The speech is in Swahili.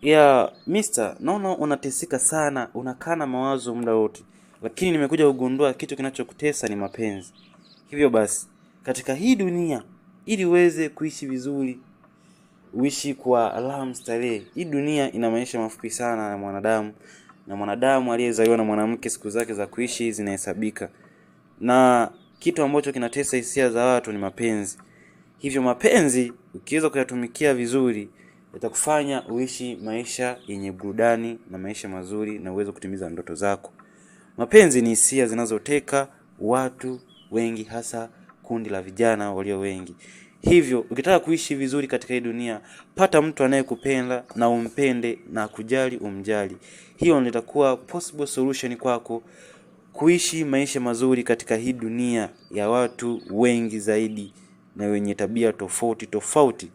Ya mister, naona unateseka sana, unakaa na mawazo muda wote, lakini nimekuja kugundua kitu kinachokutesa ni mapenzi. Hivyo basi, katika hii dunia, ili uweze kuishi vizuri, uishi kwa raha mstarehe. Hii dunia ina maisha mafupi sana ya mwanadamu, na mwanadamu aliyezaliwa na mwanamke siku zake za kuishi zinahesabika. Na kitu ambacho kinatesa hisia za watu ni mapenzi. Hivyo mapenzi ukiweza kuyatumikia vizuri yatakufanya uishi maisha yenye burudani na maisha mazuri na uweze kutimiza ndoto zako. Mapenzi ni hisia zinazoteka watu wengi, hasa kundi la vijana walio wengi. Hivyo ukitaka kuishi vizuri katika hii dunia, pata mtu anayekupenda na umpende na kujali umjali. Hiyo ndio itakuwa possible solution kwako kuishi maisha mazuri katika hii dunia ya watu wengi zaidi na wenye tabia tofauti tofauti.